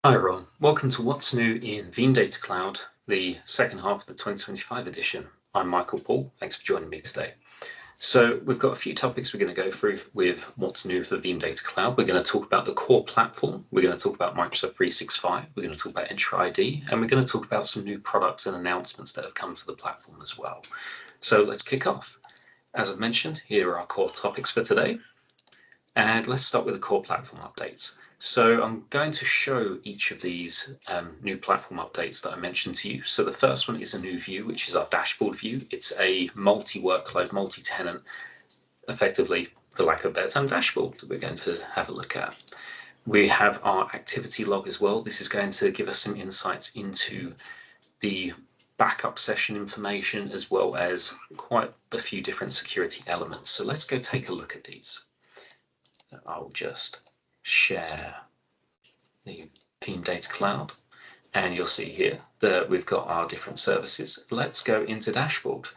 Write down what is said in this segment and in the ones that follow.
Hi everyone, welcome to What's New in Veeam Data Cloud, the second half of the 2025 edition. I'm Michael Paul, thanks for joining me today. So we've got a few topics we're going to go through with What's New for Veeam Data Cloud. We're going to talk about the core platform, we're going to talk about Microsoft 365, we're going to talk about Entra ID, and we're going to talk about some new products and announcements that have come to the platform as well. So let's kick off. As I've mentioned, here are our core topics for today. And let's start with the core platform updates. So I'm going to show each of these new platform updates that I mentioned to you. So the first one is a new view, which is our dashboard view. It's a multi-workload, multi-tenant, effectively, for lack of a better term, dashboard that we're going to have a look at. We have our activity log as well. This is going to give us some insights into the backup session information, as well as quite a few different security elements. So let's go take a look at these. I'll just share the Veeam Data Cloud, and you'll see here that we've got our different services. Let's go into dashboard.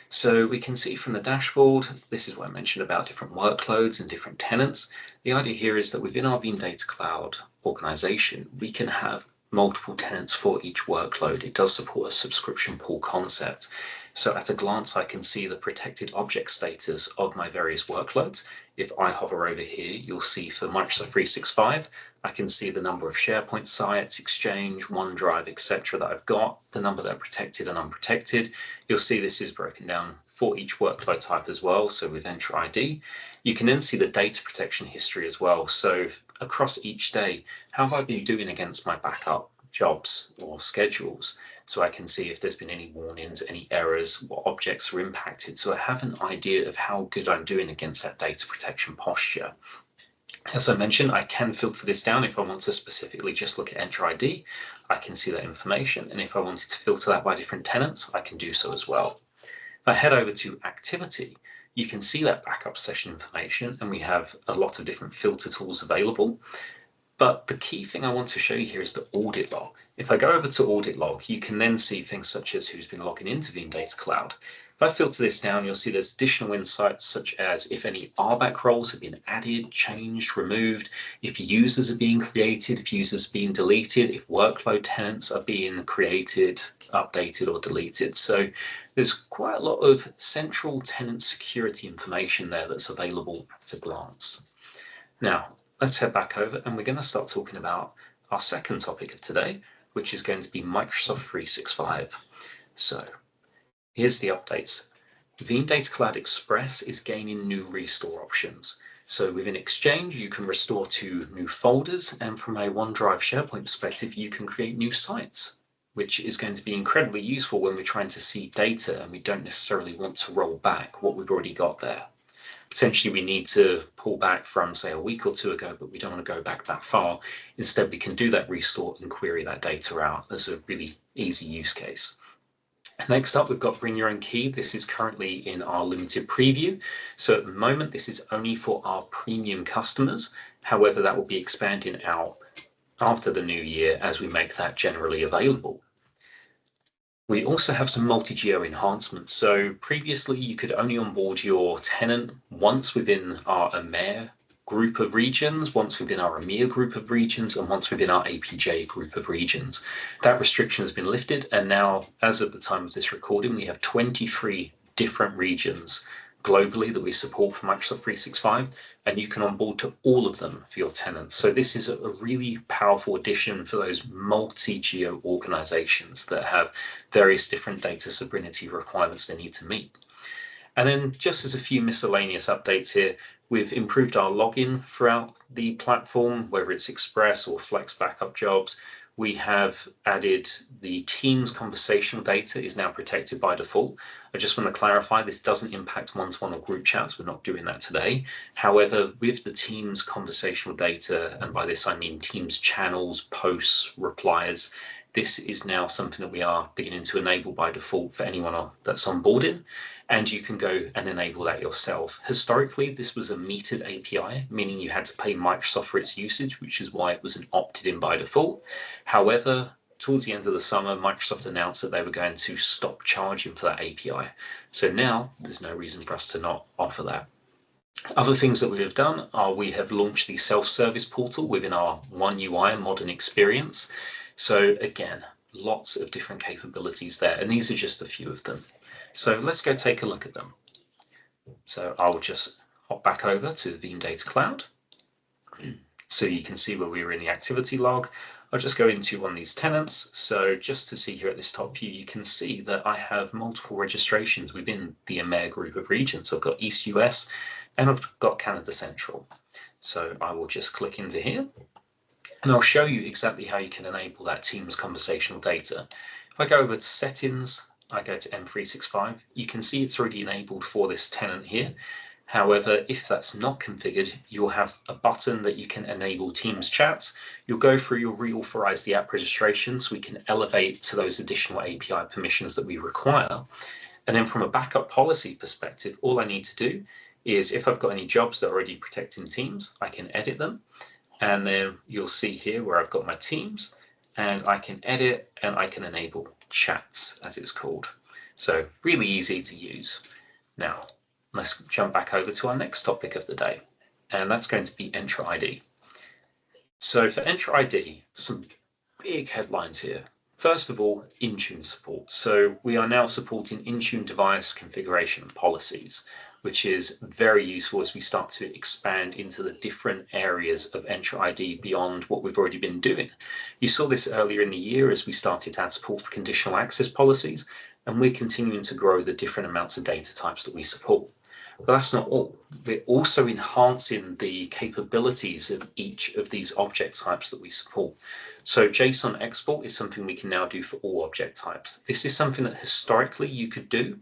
So we can see from the dashboard, this is what I mentioned about different workloads and different tenants. The idea here is that within our Veeam Data Cloud organization, we can have multiple tenants for each workload. It does support a subscription pool concept. So at a glance, I can see the protected object status of my various workloads. If I hover over here, you'll see for Microsoft 365, I can see the number of SharePoint sites, Exchange, OneDrive, etc. that I've got, the number that are protected and unprotected. You'll see this is broken down for each workload type as well. So with Entra ID, you can then see the data protection history as well. So across each day, how have I been doing against my backup jobs or schedules? So I can see if there's been any warnings, any errors, what objects are impacted. So I have an idea of how good I'm doing against that data protection posture. As I mentioned, I can filter this down. If I want to specifically just look at Entra ID, I can see that information. And if I wanted to filter that by different tenants, I can do so as well. If I head over to activity, you can see that backup session information, and we have a lot of different filter tools available. But the key thing I want to show you here is the audit log. If I go over to audit log, you can then see things such as who's been logging into Veeam Data Cloud. If I filter this down, you'll see there's additional insights such as if any RBAC roles have been added, changed, removed, if users are being created, if users are being deleted, if workload tenants are being created, updated, or deleted. So there's quite a lot of central tenant security information there that's available at a glance. Now, let's head back over and we're going to start talking about our second topic of today, which is going to be Microsoft 365. So here's the updates. Veeam Data Cloud Express is gaining new restore options. So within Exchange, you can restore to new folders, and from a OneDrive SharePoint perspective, you can create new sites, which is going to be incredibly useful when we're trying to see data and we don't necessarily want to roll back what we've already got there. Potentially we need to pull back from, say, a week or two ago, but we don't want to go back that far. Instead, we can do that restore and query that data out as a really easy use case. Next up, we've got Bring Your Own Key. This is currently in our limited preview. So at the moment, this is only for our premium customers. However, that will be expanding out after the new year as we make that generally available. We also have some multi-geo enhancements. So previously you could only onboard your tenant once within our EMEA group of regions, once within our EMEA group of regions, and once within our APJ group of regions. That restriction has been lifted, and now, as of the time of this recording, we have 23 different regions globally that we support for Microsoft 365, and you can onboard to all of them for your tenants. So this is a really powerful addition for those multi-geo organizations that have various different data sovereignty requirements they need to meet. And then just as a few miscellaneous updates here, we've improved our login throughout the platform, whether it's Express or Flex backup jobs. We have added the Teams conversational data is now protected by default. I just want to clarify, this doesn't impact one-to-one or group chats. We're not doing that today. However, with the Teams conversational data, and by this I mean Teams channels, posts, replies, this is now something that we are beginning to enable by default for anyone that's onboarding, and you can go and enable that yourself. Historically, this was a metered API, meaning you had to pay Microsoft for its usage, which is why it wasn't opted in by default. However, towards the end of the summer, Microsoft announced that they were going to stop charging for that API. So now there's no reason for us to not offer that. Other things that we have done are we have launched the self-service portal within our One UI modern experience. So again, lots of different capabilities there, and these are just a few of them. So let's go take a look at them. So I'll just hop back over to Veeam Data Cloud. So you can see where we were in the activity log. I'll just go into one of these tenants. So just to see here at this top view, you can see that I have multiple registrations within the EMEA group of regions. I've got East US and I've got Canada Central. So I will just click into here and I'll show you exactly how you can enable that Teams conversational data. If I go over to settings, I go to M365, you can see it's already enabled for this tenant here. However, if that's not configured, you'll have a button that you can enable Teams chats. You'll go through, you'll reauthorize the app registration so we can elevate to those additional API permissions that we require. And then from a backup policy perspective, all I need to do is if I've got any jobs that are already protecting Teams, I can edit them. And then you'll see here where I've got my Teams and I can edit and I can enable chats as it's called. So really easy to use. Now, let's jump back over to our next topic of the day, and that's going to be Entra ID. So for Entra ID, some big headlines here. First of all, Intune support. So we are now supporting Intune device configuration policies, which is very useful as we start to expand into the different areas of Entra ID beyond what we've already been doing. You saw this earlier in the year as we started to add support for conditional access policies, and we're continuing to grow the different amounts of data types that we support. But that's not all. We're also enhancing the capabilities of each of these object types that we support. So JSON export is something we can now do for all object types. This is something that historically you could do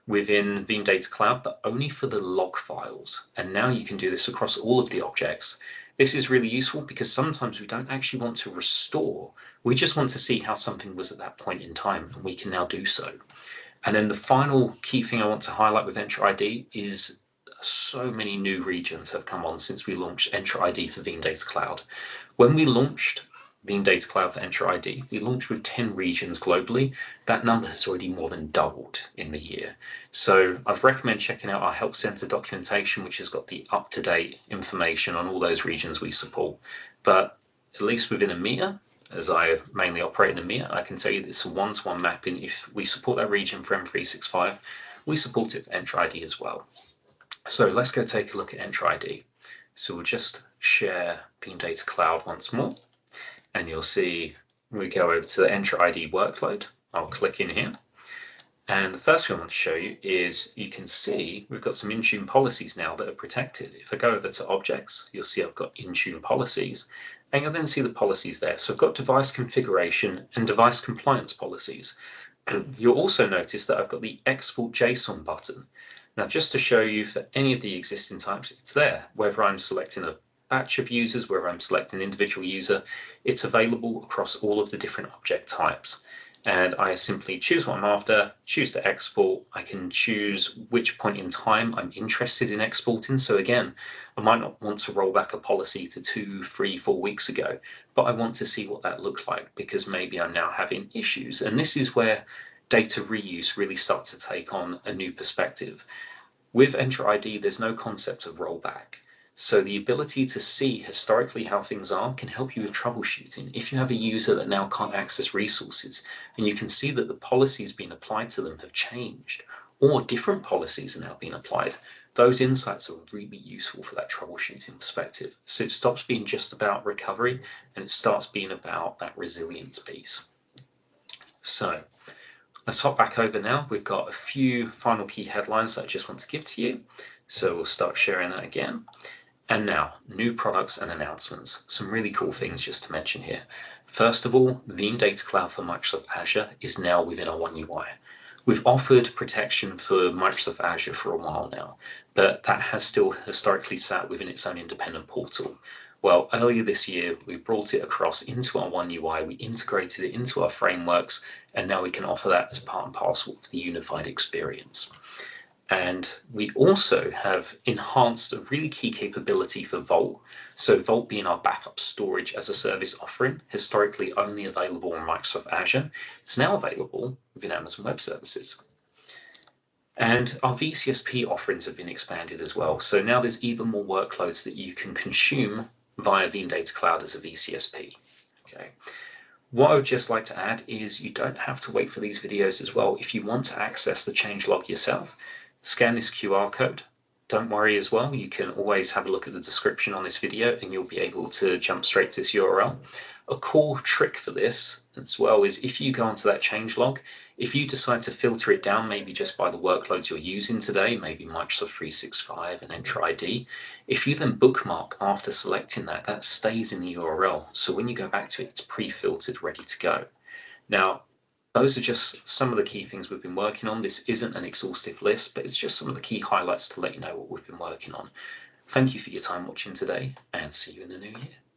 within Veeam Data Cloud, but only for the log files. And now you can do this across all of the objects. This is really useful because sometimes we don't actually want to restore. We just want to see how something was at that point in time, and we can now do so. And then the final key thing I want to highlight with Entra ID is so many new regions have come on since we launched Entra ID for Veeam Data Cloud. When we launched Veeam Data Cloud for Entra ID, we launched with 10 regions globally. That number has already more than doubled in the year. So I'd recommend checking out our Help Center documentation, which has got the up-to-date information on all those regions we support. But at least within EMEA, as I mainly operate in EMEA, I can tell you that it's a one-to-one mapping. If we support that region for M365, we support it for Entra ID as well. So let's go take a look at Entra ID. So we'll just share Veeam Data Cloud once more, and you'll see we go over to the Entra ID workload. I'll click in here. And the first thing I want to show you is you can see we've got some Intune policies now that are protected. If I go over to objects, you'll see I've got Intune policies, and you'll then see the policies there. So I've got device configuration and device compliance policies. You'll also notice that I've got the export JSON button. Now, just to show you for any of the existing types, it's there. Whether I'm selecting a batch of users, whether I'm selecting an individual user, it's available across all of the different object types. And I simply choose what I'm after, choose to export. I can choose which point in time I'm interested in exporting. So again, I might not want to roll back a policy to 2, 3, 4 weeks ago, but I want to see what that looked like because maybe I'm now having issues. And this is where data reuse really starts to take on a new perspective. With Entra ID, there's no concept of rollback. So the ability to see historically how things are can help you with troubleshooting. If you have a user that now can't access resources and you can see that the policies being applied to them have changed or different policies are now being applied, those insights are really useful for that troubleshooting perspective. So it stops being just about recovery and it starts being about that resilience piece. So let's hop back over now. We've got a few final key headlines that I just want to give to you. So we'll start sharing that again. And now, new products and announcements. Some really cool things just to mention here. First of all, Veeam Data Cloud for Microsoft Azure is now within our One UI. We've offered protection for Microsoft Azure for a while now, but that has still historically sat within its own independent portal. Well, earlier this year, we brought it across into our One UI, we integrated it into our frameworks, and now we can offer that as part and parcel of the unified experience. And we also have enhanced a really key capability for Vault. So Vault being our backup storage as a service offering, historically only available on Microsoft Azure, it's now available within Amazon Web Services. And our VCSP offerings have been expanded as well. So now there's even more workloads that you can consume via Veeam Data Cloud as a VCSP. Okay. What I would just like to add is you don't have to wait for these videos as well. If you want to access the changelog yourself, scan this QR code. Don't worry as well, you can always have a look at the description on this video and you'll be able to jump straight to this URL. A cool trick for this as well is if you go onto that changelog, if you decide to filter it down maybe just by the workloads you're using today, maybe Microsoft 365 and Entra ID, if you then bookmark after selecting that, that stays in the URL. So when you go back to it, it's pre-filtered, ready to go. Now, those are just some of the key things we've been working on. This isn't an exhaustive list, but it's just some of the key highlights to let you know what we've been working on. Thank you for your time watching today, and see you in the new year.